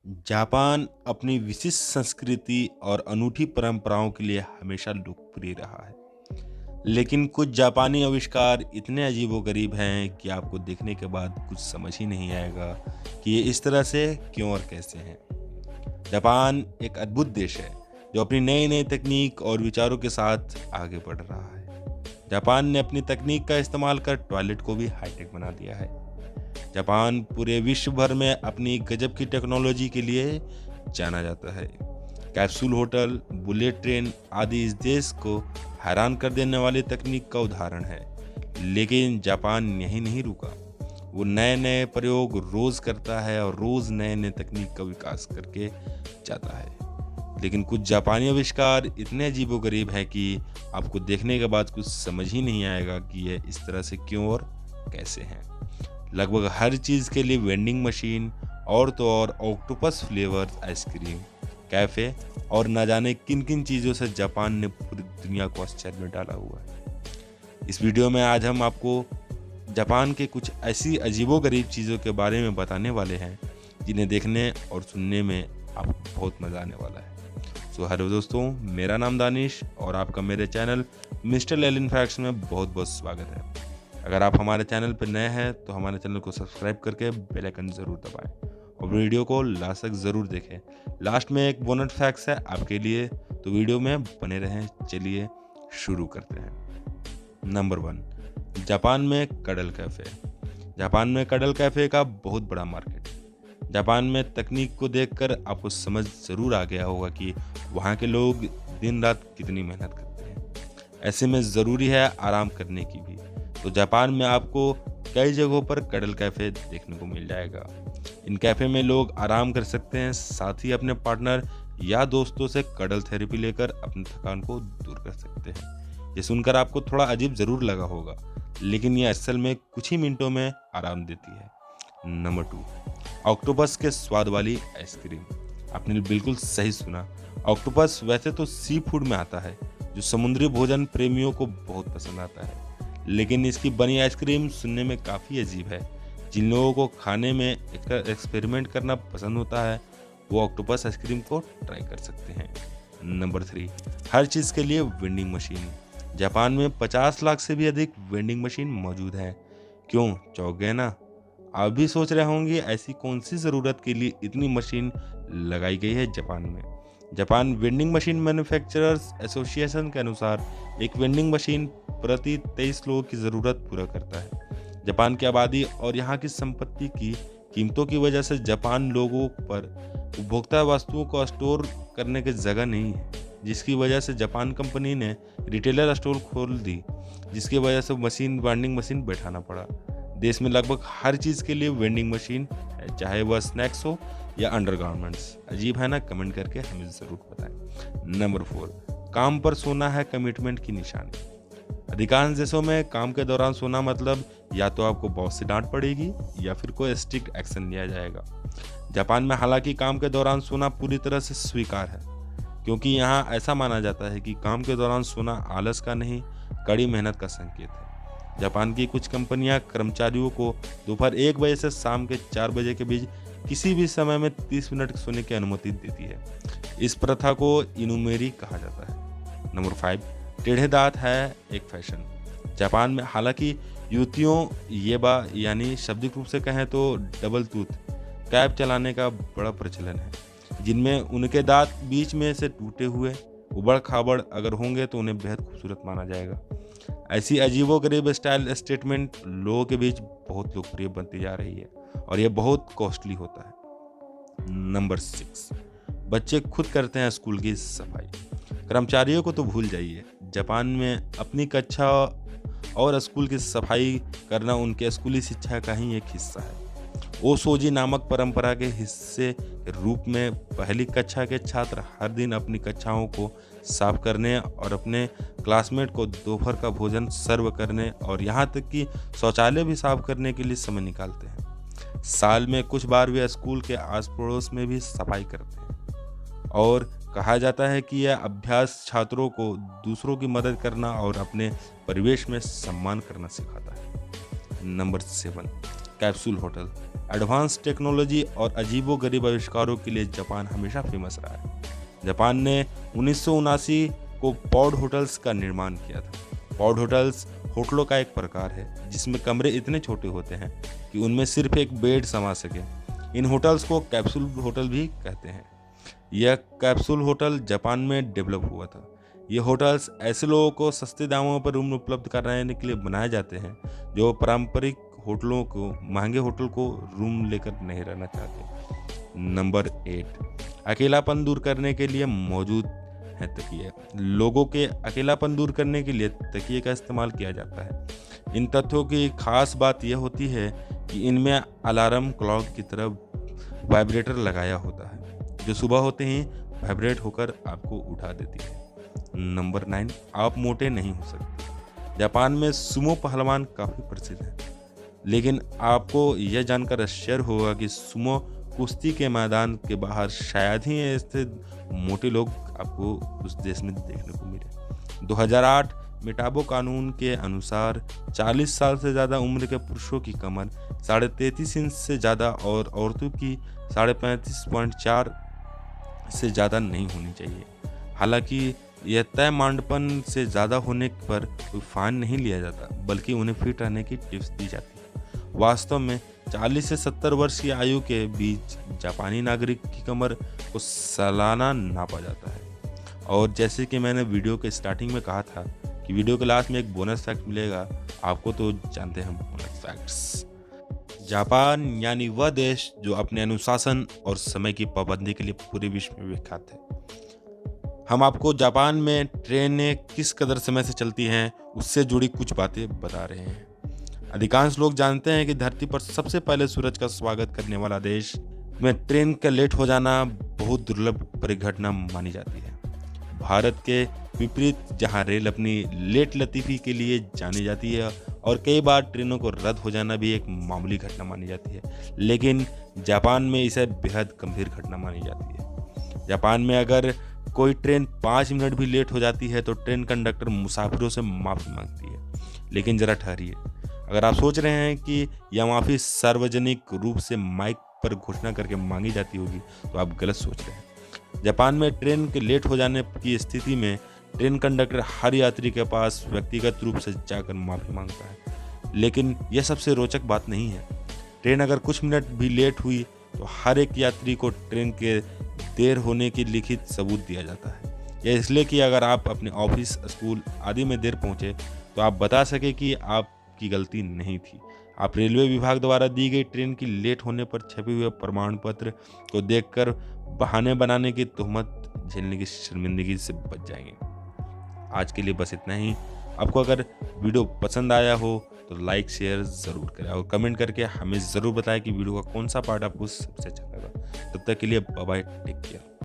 Japan अपनी विशिष्ट संस्कृति और अनूठी परंपराओं के लिए हमेशा लोकप्रिय रहा है। लेकिन कुछ जापानी आविष्कार इतने अजीबोगरीब हैं कि आपको देखने के बाद कुछ समझ ही नहीं आएगा कि ये इस तरह से क्यों और कैसे हैं। जापान एक अद्भुत देश है जो अपनी नई नई तकनीक और विचारों के साथ आगे बढ़ रहा है। जापान ने अपनी तकनीक का इस्तेमाल कर टॉयलेट को भी हाईटेक बना दिया है। जापान पूरे विश्व भर में अपनी गजब की टेक्नोलॉजी के लिए जाना जाता है। कैप्सूल होटल, बुलेट ट्रेन आदि इस देश को हैरान कर देने वाली तकनीक का उदाहरण है। लेकिन जापान यहीं नहीं रुका। वो नए नए प्रयोग रोज करता है और रोज नए नए तकनीक का विकास करके जाता है। लेकिन कुछ जापानी आविष्कार इतने अजीबोगरीब हैं कि आपको देखने के बाद कुछ समझ ही नहीं आएगा कि ये इस तरह से क्यों और कैसे हैं। लगभग हर चीज़ के लिए वेंडिंग मशीन और तो और ऑक्टोपस फ्लेवर आइसक्रीम, कैफ़े और न जाने किन किन चीज़ों से जापान ने पूरी दुनिया को आश्चर्य में डाला हुआ है। इस वीडियो में आज हम आपको जापान के कुछ ऐसी अजीबोगरीब चीज़ों के बारे में बताने वाले हैं जिन्हें देखने और सुनने में आपको बहुत मज़ा आने वाला है। सो हेलो दोस्तों, मेरा नाम दानिश और आपका मेरे चैनल मिस्टर लेलिन फैक्ट्स में बहुत बहुत स्वागत है। अगर आप हमारे चैनल पर नए हैं तो हमारे चैनल को सब्सक्राइब करके बेल आइकन ज़रूर दबाएं और वीडियो को लास्ट तक ज़रूर देखें। लास्ट में एक बोनस फैक्ट्स है आपके लिए, तो वीडियो में बने रहें। चलिए शुरू करते हैं। नंबर 1, जापान में कडल कैफ़े। जापान में कडल कैफ़े का बहुत बड़ा मार्केट है। जापान में तकनीक को देखकर आपको समझ ज़रूर आ गया होगा कि वहाँ के लोग दिन रात कितनी मेहनत करते हैं। ऐसे में ज़रूरी है आराम करने की भी। तो जापान में आपको कई जगहों पर कडल कैफ़े देखने को मिल जाएगा। इन कैफ़े में लोग आराम कर सकते हैं, साथ ही अपने पार्टनर या दोस्तों से कडल थेरेपी लेकर अपनी थकान को दूर कर सकते हैं। ये सुनकर आपको थोड़ा अजीब ज़रूर लगा होगा, लेकिन ये असल में कुछ ही मिनटों में आराम देती है। नंबर 2, ऑक्टोपस के स्वाद वाली आइसक्रीम। आपने बिल्कुल सही सुना। ऑक्टोपस वैसे तो सी फूड में आता है, जो समुद्री भोजन प्रेमियों को बहुत पसंद आता है। लेकिन इसकी बनी आइसक्रीम सुनने में काफ़ी अजीब है। जिन लोगों को खाने में एक्सपेरिमेंट करना पसंद होता है, वो ऑक्टोपस आइसक्रीम को ट्राई कर सकते हैं। नंबर 3, हर चीज़ के लिए वेंडिंग मशीन। जापान में 50 लाख से भी अधिक वेंडिंग मशीन मौजूद हैं। क्यों, चौंक गए ना? आप भी सोच रहे होंगे ऐसी कौन सी ज़रूरत के लिए इतनी मशीन लगाई गई है जापान में। Japan vending machine manufacturers association के अनुसार एक वेंडिंग मशीन प्रति 23 लोगों की ज़रूरत पूरा करता है। जापान की आबादी और यहाँ की संपत्ति की कीमतों की वजह से जापान लोगों पर उपभोक्ता वस्तुओं को स्टोर करने की जगह नहीं है, जिसकी वजह से जापान कंपनी ने रिटेलर स्टोर खोल दी, जिसकी वजह से वेंडिंग मशीन बैठाना पड़ा। देश में लगभग हर चीज़ के लिए वेंडिंग मशीन है, चाहे वह स्नैक्स हो या अंडरगारमेंट्स। अजीब है ना? कमेंट करके हमें ज़रूर बताएं। नंबर 4, काम पर सोना है कमिटमेंट की निशानी। अधिकांश देशों में काम के दौरान सोना मतलब या तो आपको बॉस से डांट पड़ेगी या फिर कोई स्ट्रिक्ट एक्शन लिया जाएगा। जापान में हालांकि काम के दौरान सोना पूरी तरह से स्वीकार है, क्योंकि यहाँ ऐसा माना जाता है कि काम के दौरान सोना आलस का नहीं, कड़ी मेहनत का संकेत है। जापान की कुछ कंपनियां कर्मचारियों को दोपहर 1 बजे से शाम के 4 बजे के बीच किसी भी समय में 30 मिनट सोने की अनुमति देती है। इस प्रथा को इनुमेरी कहा जाता है। नंबर 5, टेढ़े दांत है एक फैशन। जापान में हालांकि युवतियों येबा यानी शाब्दिक रूप से कहें तो डबल टूथ कैप चलाने का बड़ा प्रचलन है, जिनमें उनके दांत बीच में से टूटे हुए उबड़ खाबड़ अगर होंगे तो उन्हें बेहद खूबसूरत माना जाएगा। ऐसी अजीबोगरीब स्टाइल स्टेटमेंट लोगों के बीच बहुत लोकप्रिय बनती जा रही है और यह बहुत कॉस्टली होता है। नंबर 6, बच्चे खुद करते हैं स्कूल की सफाई। कर्मचारियों को तो भूल जाइए, जापान में अपनी कक्षा और स्कूल की सफाई करना उनके स्कूली शिक्षा का ही एक हिस्सा है। ओशोजी नामक परंपरा के हिस्से के रूप में पहली कक्षा के छात्र हर दिन अपनी कक्षाओं को साफ करने और अपने क्लासमेट को दोपहर का भोजन सर्व करने और यहाँ तक कि शौचालय भी साफ करने के लिए समय निकालते हैं। साल में कुछ बार वे स्कूल के आस पड़ोस में भी सफाई करते हैं और कहा जाता है कि यह अभ्यास छात्रों को दूसरों की मदद करना और अपने परिवेश में सम्मान करना सिखाता है। Number 7, capsule hotel. Advance technology और अजीबोगरीब आविष्कारों के लिए जापान हमेशा फेमस रहा है। जापान ने 1979 को पॉड होटल्स का निर्माण किया था। पॉड होटल्स होटलों का एक प्रकार है जिसमें कमरे इतने छोटे होते हैं कि उनमें सिर्फ एक बेड समा सके। इन होटल्स को कैप्सूल होटल भी कहते हैं। यह कैप्सूल होटल जापान में डेवलप हुआ था। ये होटल्स ऐसे लोगों को सस्ते दामों पर रूम उपलब्ध कराने के लिए बनाए जाते हैं जो पारंपरिक होटलों को महंगे होटल को रूम लेकर नहीं रहना चाहते। नंबर 8, अकेलापन दूर करने के लिए मौजूद है तकिए। लोगों के अकेलापन दूर करने के लिए तकिए का इस्तेमाल किया जाता है। इन तथ्यों की खास बात यह होती है कि इनमें अलार्म क्लॉक की तरह वाइब्रेटर लगाया होता है जो सुबह होते ही वाइब्रेट होकर आपको उठा देती है। नंबर 9, आप मोटे नहीं हो सकते। जापान में सुमो पहलवान काफ़ी प्रसिद्ध हैं, लेकिन आपको यह जानकर आश्चर्य होगा कि सुमो कुश्ती के मैदान के बाहर शायद ही ऐसे मोटे लोग आपको उस देश में देखने को मिले। 2008 मेटाबो कानून के अनुसार 40 साल से ज़्यादा उम्र के पुरुषों की कमर 33.5 इंच से ज़्यादा और औरतों की 35.4 से ज़्यादा नहीं होनी चाहिए। हालांकि यह तय मांडपन से ज़्यादा होने पर कोई फाइन नहीं लिया जाता, बल्कि उन्हें फिट रहने की टिप्स दी जाती है। वास्तव में 40 से 70 वर्ष की आयु के बीच जापानी नागरिक की कमर को सालाना नापा जाता है। और जैसे कि मैंने वीडियो के स्टार्टिंग में कहा था कि वीडियो के लास्ट में एक बोनस फैक्ट मिलेगा, आपको तो जानते हैं बोनस फैक्ट्स। जापान यानी वह देश जो अपने अनुशासन और समय की पाबंदी के लिए पूरे विश्व में विख्यात है। हम आपको जापान में ट्रेनें किस कदर समय से चलती हैं उससे जुड़ी कुछ बातें बता रहे हैं। अधिकांश लोग जानते हैं कि धरती पर सबसे पहले सूरज का स्वागत करने वाला देश में ट्रेन का लेट हो जाना बहुत दुर्लभ परिघटना मानी जाती है। भारत के विपरीत, जहां रेल अपनी लेट लतीफ़ी के लिए जानी जाती है और कई बार ट्रेनों को रद्द हो जाना भी एक मामूली घटना मानी जाती है, लेकिन जापान में इसे बेहद गंभीर घटना मानी जाती है। जापान में अगर कोई ट्रेन 5 मिनट भी लेट हो जाती है तो ट्रेन कंडक्टर मुसाफिरों से माफ़ी मांगती है। लेकिन ज़रा ठहरिए, अगर आप सोच रहे हैं कि यह माफ़ी सार्वजनिक रूप से माइक पर घोषणा करके मांगी जाती होगी तो आप गलत सोच रहे हैं। जापान में ट्रेन के लेट हो जाने की स्थिति में ट्रेन कंडक्टर हर यात्री के पास व्यक्तिगत रूप से जाकर माफ़ी मांगता है। लेकिन यह सबसे रोचक बात नहीं है। ट्रेन अगर कुछ मिनट भी लेट हुई तो हर एक यात्री को ट्रेन के देर होने की लिखित सबूत दिया जाता है। यह इसलिए कि अगर आप अपने ऑफिस, स्कूल आदि में देर पहुंचे तो आप बता सके कि आपकी गलती नहीं थी। आप रेलवे विभाग द्वारा दी गई ट्रेन की लेट होने पर छपे हुए प्रमाण पत्र को देखकर बहाने बनाने की तोहमत झेलने की शर्मिंदगी से बच जाएंगे। आज के लिए बस इतना ही। आपको अगर वीडियो पसंद आया हो तो लाइक शेयर ज़रूर करें और कमेंट करके हमें ज़रूर बताएं कि वीडियो का कौन सा पार्ट आपको सबसे अच्छा लगा। तब तक के लिए बाय बाय, टेक केयर।